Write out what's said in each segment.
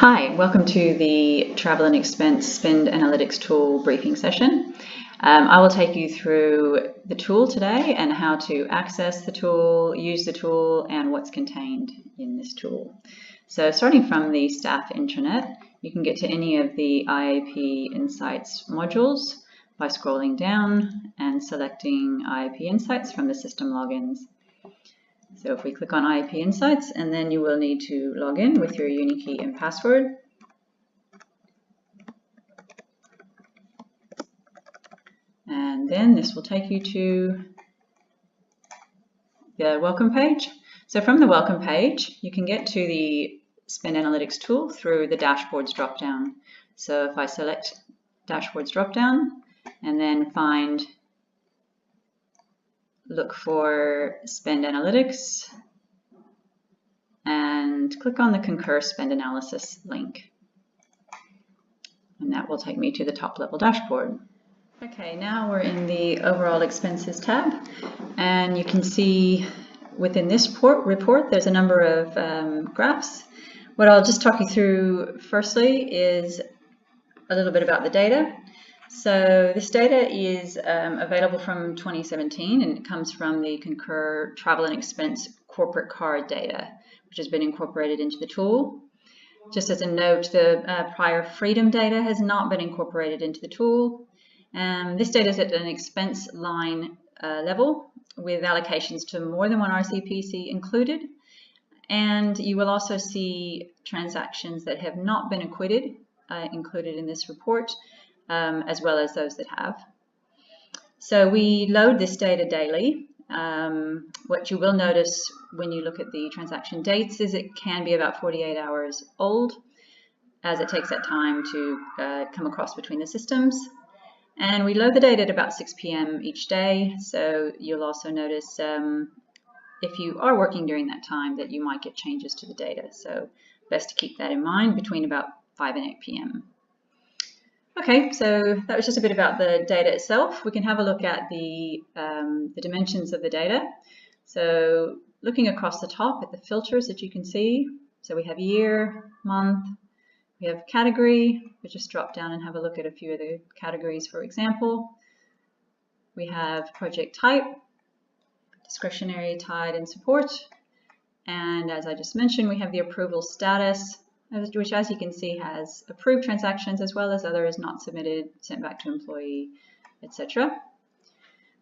Hi, welcome to the Travel and Expense Spend Analytics Tool briefing session. I will take you through the tool today and how to access the tool, use the tool, and what's contained in this tool. So starting from the staff intranet, you can get to any of the IAP Insights modules by scrolling down and selecting IAP Insights from the system logins. So if we click on IAP Insights, and then you will need to log in with your UniKey and password. And then this will take you to the welcome page. So from the welcome page, you can get to the Spend Analytics tool through the Dashboards dropdown. So if I select Dashboards dropdown and then look for Spend Analytics and click on the Concur Spend Analysis link. And that will take me to the top level dashboard. Okay, now we're in the Overall Expenses tab, and you can see within this report there's a number of graphs. What I'll just talk you through firstly is a little bit about the data. So this data is available from 2017, and it comes from the Concur Travel and Expense corporate card data, which has been incorporated into the tool. Just as a note, the prior Freedom data has not been incorporated into the tool. This data is at an expense line level with allocations to more than one RCPC included. And you will also see transactions that have not been acquitted included in this report, as well as those that have. So we load this data daily. What you will notice when you look at the transaction dates is it can be about 48 hours old, as it takes that time to come across between the systems. And we load the data at about 6 p.m. each day, so you'll also notice if you are working during that time that you might get changes to the data. So best to keep that in mind between about 5 and 8 p.m. Okay, so that was just a bit about the data itself. We can have a look at the dimensions of the data. So looking across the top at the filters that you can see, so we have year, month, we have category. We just drop down and have a look at a few of the categories, for example. We have project type, discretionary, tied, and support. And as I just mentioned, we have the approval status, which, as you can see, has approved transactions as well as others not submitted, sent back to employee, etc.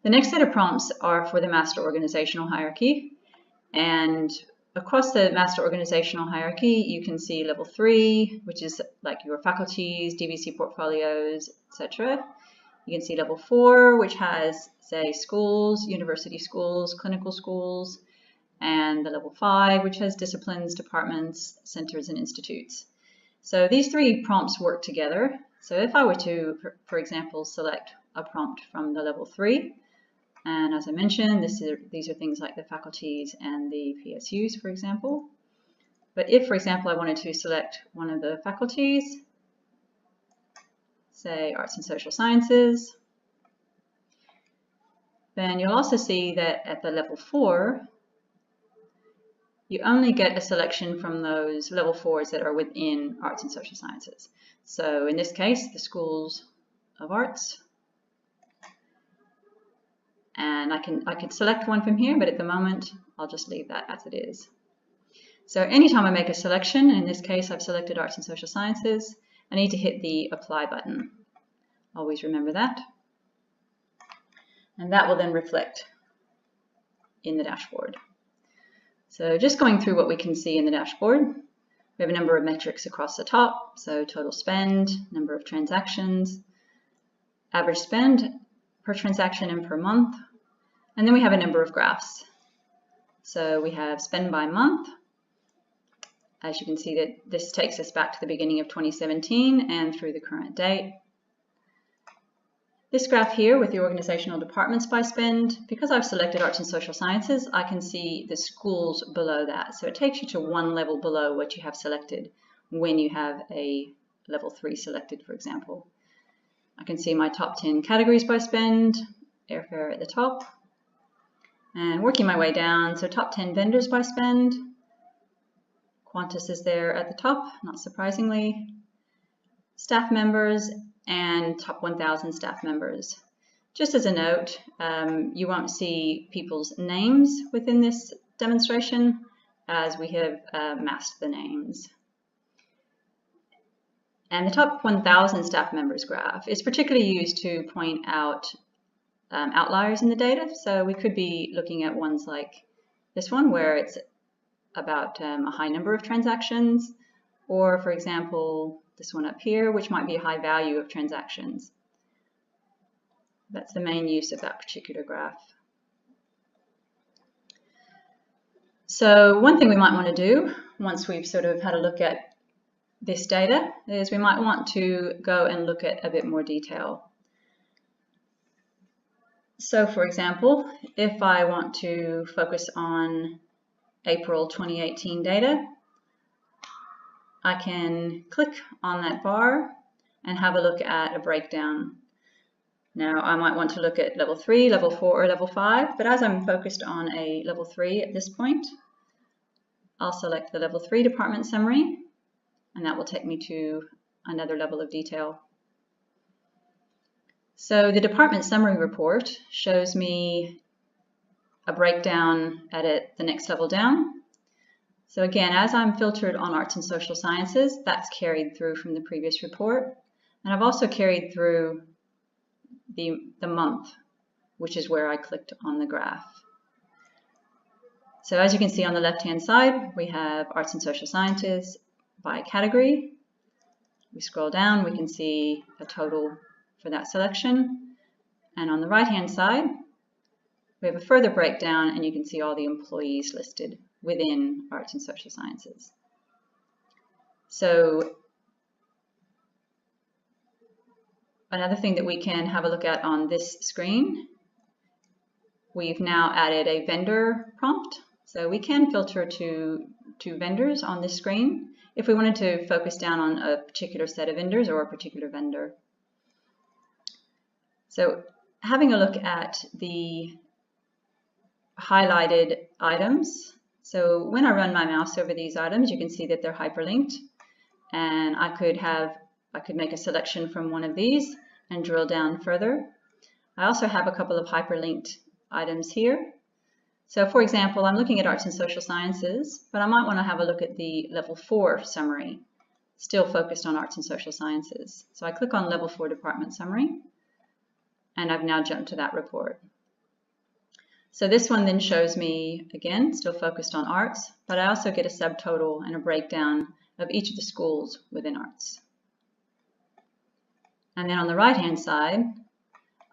The next set of prompts are for the master organizational hierarchy. And across the master organizational hierarchy, you can see level 3, which is like your faculties, DVC portfolios, etc. You can see level 4, which has, say, schools, university schools, clinical schools, and the level 5, which has disciplines, departments, centers, and institutes. So these three prompts work together. So if I were to, for example, select a prompt from the level 3, and as I mentioned, these are things like the faculties and the PSUs, for example. But if, for example, I wanted to select one of the faculties, say arts and social sciences, then you'll also see that at the level 4, you only get a selection from those level 4s that are within arts and social sciences. So in this case, the schools of arts. And I could select one from here, but at the moment, I'll just leave that as it is. So anytime I make a selection, in this case, I've selected arts and social sciences, I need to hit the apply button. Always remember that. And that will then reflect in the dashboard. So just going through what we can see in the dashboard, we have a number of metrics across the top. So total spend, number of transactions, average spend per transaction and per month. And then we have a number of graphs. So we have spend by month. As you can see, that this takes us back to the beginning of 2017 and through the current date. This graph here with the organizational departments by spend, because I've selected arts and social sciences, I can see the schools below that. So it takes you to one level below what you have selected when you have a level 3 selected, for example. I can see my top 10 categories by spend, airfare at the top, and working my way down. So top 10 vendors by spend, Qantas is there at the top, not surprisingly. Staff members and top 1,000 staff members. Just as a note, you won't see people's names within this demonstration as we have masked the names. And the top 1,000 staff members graph is particularly used to point out outliers in the data. So we could be looking at ones like this one where it's about a high number of transactions, or for example, this one up here, which might be a high value of transactions. That's the main use of that particular graph. So one thing we might want to do once we've sort of had a look at this data is we might want to go and look at a bit more detail. So for example, if I want to focus on April 2018 data, I can click on that bar and have a look at a breakdown. Now I might want to look at level 3, level 4, or level 5, but as I'm focused on a level 3 at this point, I'll select the level 3 department summary, and that will take me to another level of detail. So the department summary report shows me a breakdown at the next level down. So again, as I'm filtered on arts and social sciences, that's carried through from the previous report. And I've also carried through the month, which is where I clicked on the graph. So as you can see on the left-hand side, we have arts and social sciences by category. We scroll down, we can see a total for that selection. And on the right-hand side, we have a further breakdown, and you can see all the employees listed within arts and social sciences. So another thing that we can have a look at on this screen, we've now added a vendor prompt. So we can filter to vendors on this screen if we wanted to focus down on a particular set of vendors or a particular vendor. So having a look at the highlighted items, so when I run my mouse over these items, you can see that they're hyperlinked, and I could make a selection from one of these and drill down further. I also have a couple of hyperlinked items here. So for example, I'm looking at arts and social sciences, but I might want to have a look at the level 4 summary, still focused on arts and social sciences. So I click on level 4 department summary, and I've now jumped to that report. So this one then shows me, again, still focused on arts, but I also get a subtotal and a breakdown of each of the schools within arts. And then on the right-hand side,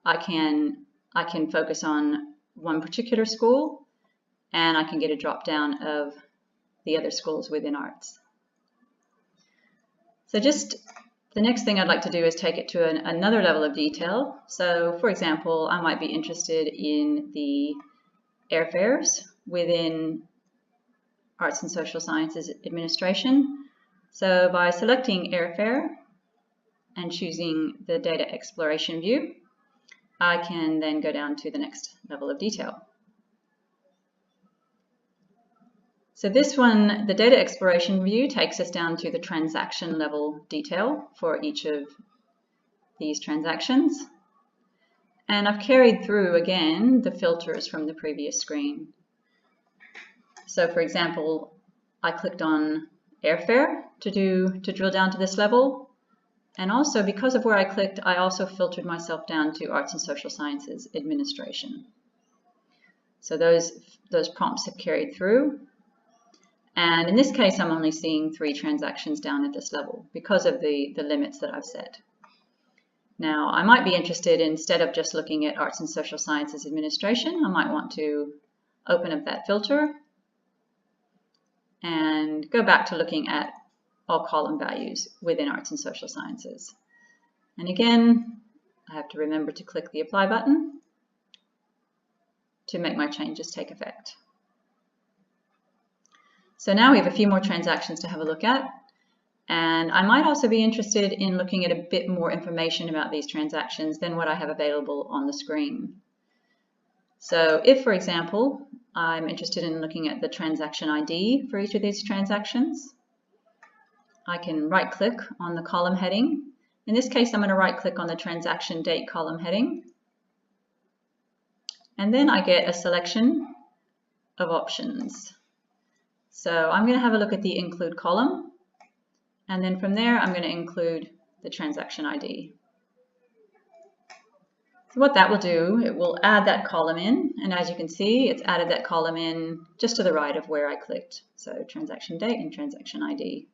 I can focus on one particular school, and I can get a drop-down of the other schools within arts. So just the next thing I'd like to do is take it to another level of detail. So for example, I might be interested in the airfares within Arts and Social Sciences Administration. So by selecting airfare and choosing the data exploration view, I can then go down to the next level of detail. So this one, the data exploration view, takes us down to the transaction level detail for each of these transactions. And I've carried through, again, the filters from the previous screen. So for example, I clicked on airfare to drill down to this level. And also, because of where I clicked, I also filtered myself down to Arts and Social Sciences Administration. So those prompts have carried through. And in this case, I'm only seeing 3 transactions down at this level because of the limits that I've set. Now, I might be interested, instead of just looking at Arts and Social Sciences Administration, I might want to open up that filter and go back to looking at all column values within Arts and Social Sciences. And again, I have to remember to click the Apply button to make my changes take effect. So now we have a few more transactions to have a look at, and I might also be interested in looking at a bit more information about these transactions than what I have available on the screen. So if, for example, I'm interested in looking at the transaction ID for each of these transactions. I can right-click on the column heading. In this case, I'm going to right-click on the transaction date column heading. And then I get a selection of options. So I'm going to have a look at the include column. And then from there, I'm going to include the transaction ID. So what that will do, it will add that column in. And as you can see, it's added that column in just to the right of where I clicked. So transaction date and transaction ID.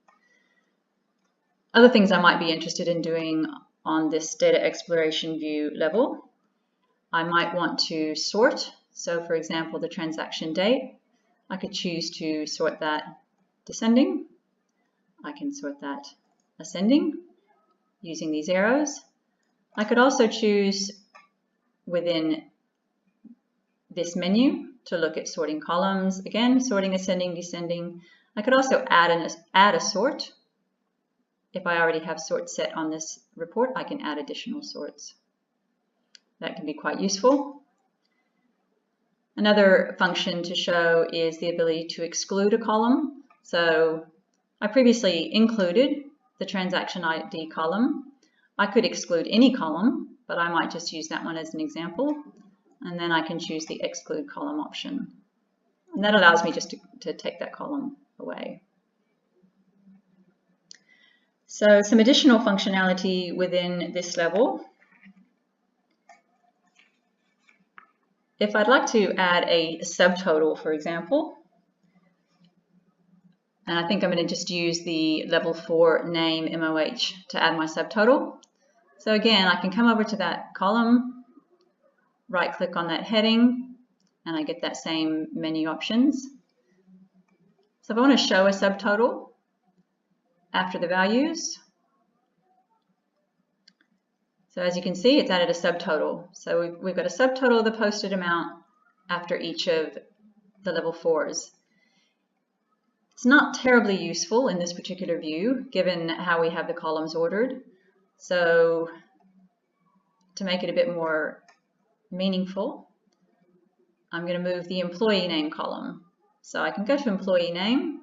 Other things I might be interested in doing on this data exploration view level, I might want to sort. So for example, the transaction date, I could choose to sort that descending. I can sort that ascending using these arrows. I could also choose within this menu to look at sorting columns. Again, sorting ascending, descending. I could also add a sort. If I already have sorts set on this report, I can add additional sorts. That can be quite useful. Another function to show is the ability to exclude a column. So I previously included the transaction ID column. I could exclude any column, but I might just use that one as an example. And then I can choose the exclude column option. And that allows me just to take that column away. So some additional functionality within this level. If I'd like to add a subtotal, for example, and I think I'm going to just use the level 4 name MOH to add my subtotal. So again, I can come over to that column, right click on that heading, and I get that same menu options. So if I want to show a subtotal after the values, so as you can see, it's added a subtotal. So we've got a subtotal of the posted amount after each of the level 4s. It's not terribly useful in this particular view, given how we have the columns ordered. So to make it a bit more meaningful, I'm going to move the employee name column. So I can go to employee name,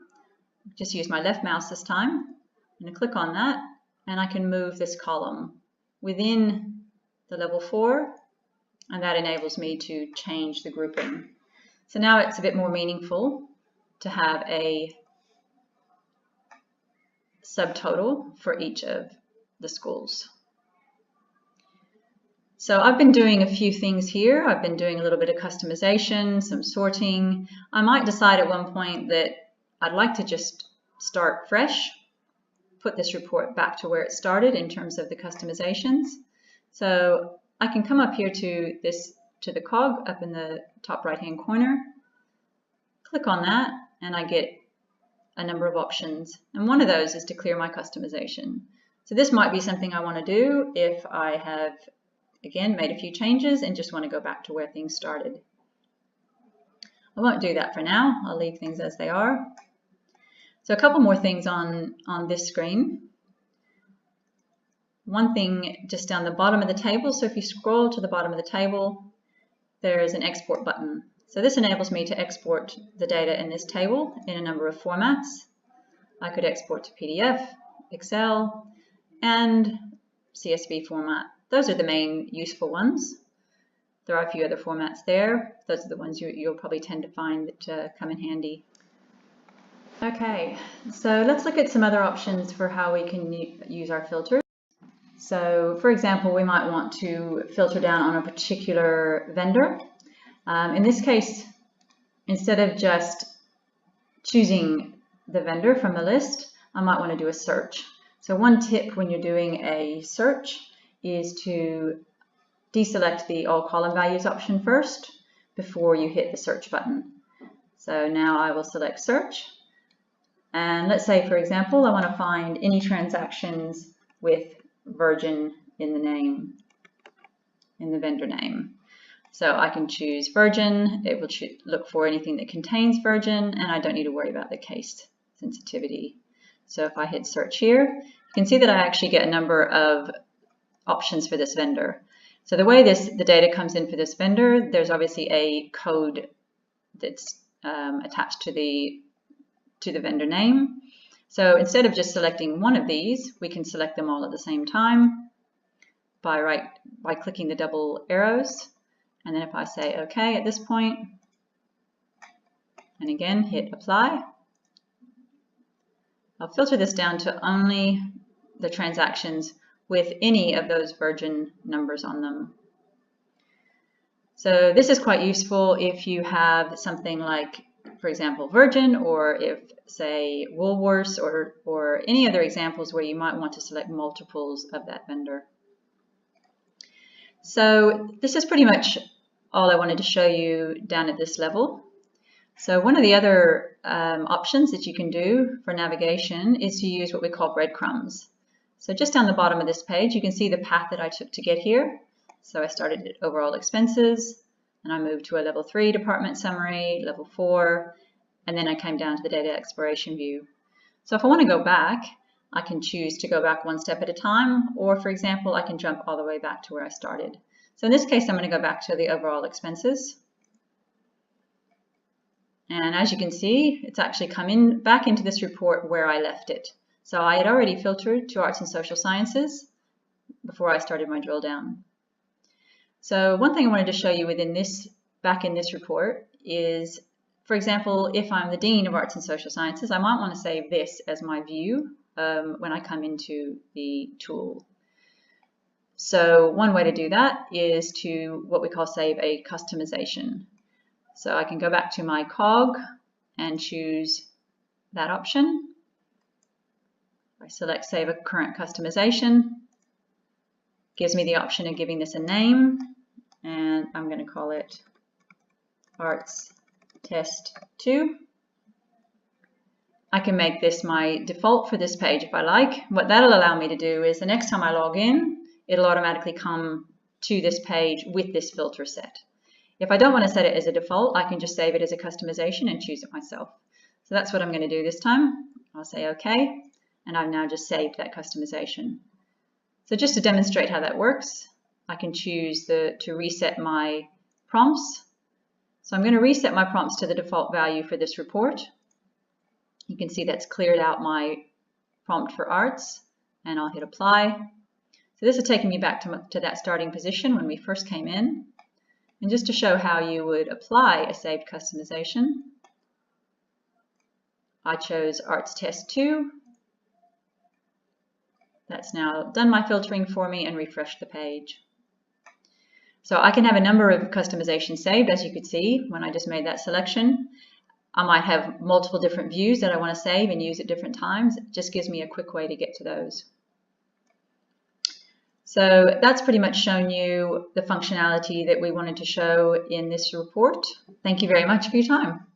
just use my left mouse this time. I'm going to click on that, and I can move this column within the level 4, and that enables me to change the grouping. So now it's a bit more meaningful to have a subtotal for each of the schools. So I've been doing a few things here. I've been doing a little bit of customization, some sorting. I might decide at one point that I'd like to just start fresh, put this report back to where it started in terms of the customizations. So I can come up here to the cog up in the top right hand corner, click on that, and I get a number of options. And one of those is to clear my customization. So this might be something I want to do if I have, again, made a few changes and just want to go back to where things started. I won't do that for now. I'll leave things as they are. So a couple more things on this screen. One thing just down the bottom of the table. So if you scroll to the bottom of the table, there's an export button. So this enables me to export the data in this table in a number of formats. I could export to PDF, Excel, and CSV format. Those are the main useful ones. There are a few other formats there. Those are the ones you'll probably tend to find that come in handy. Okay, so let's look at some other options for how we can use our filters. So for example, we might want to filter down on a particular vendor. In this case, instead of just choosing the vendor from the list, I might want to do a search. So one tip when you're doing a search is to deselect the all column values option first before you hit the search button. So now I will select search. And let's say, for example, I want to find any transactions with Virgin in the name, in the vendor name. So I can choose Virgin. It will look for anything that contains Virgin, and I don't need to worry about the case sensitivity. So if I hit search here, you can see that I actually get a number of options for this vendor. So the way the data comes in for this vendor, there's obviously a code that's attached to the vendor name. So instead of just selecting one of these, we can select them all at the same time by clicking the double arrows. And then if I say OK at this point, and again hit apply, I'll filter this down to only the transactions with any of those virgin numbers on them. So this is quite useful if you have something like, for example, Virgin, or if, say, Woolworths, or any other examples where you might want to select multiples of that vendor. So this is pretty much all I wanted to show you down at this level. So one of the other options that you can do for navigation is to use what we call breadcrumbs. So just down the bottom of this page, you can see the path that I took to get here. So I started at overall expenses, and I moved to a level 3 department summary, level 4, and then I came down to the data exploration view. So if I want to go back, I can choose to go back one step at a time, or for example, I can jump all the way back to where I started. So in this case, I'm going to go back to the overall expenses. And as you can see, it's actually come back into this report where I left it. So I had already filtered to arts and social sciences before I started my drill down. So one thing I wanted to show you back in this report is, for example, if I'm the Dean of Arts and Social Sciences, I might want to save this as my view when I come into the tool. So one way to do that is to what we call save a customization. So I can go back to my cog and choose that option. I select save a current customization. Gives me the option of giving this a name, and I'm going to call it Arts Test 2. I can make this my default for this page if I like. What that'll allow me to do is the next time I log in, it'll automatically come to this page with this filter set. If I don't want to set it as a default, I can just save it as a customization and choose it myself. So that's what I'm going to do this time. I'll say OK, and I've now just saved that customization. So just to demonstrate how that works, I can choose to reset my prompts. So I'm going to reset my prompts to the default value for this report. You can see that's cleared out my prompt for arts, and I'll hit apply. So this is taking me back to that starting position when we first came in. And just to show how you would apply a saved customization, I chose Arts Test 2. That's now done my filtering for me and refreshed the page. So I can have a number of customizations saved, as you could see when I just made that selection. I might have multiple different views that I want to save and use at different times. It just gives me a quick way to get to those. So that's pretty much shown you the functionality that we wanted to show in this report. Thank you very much for your time.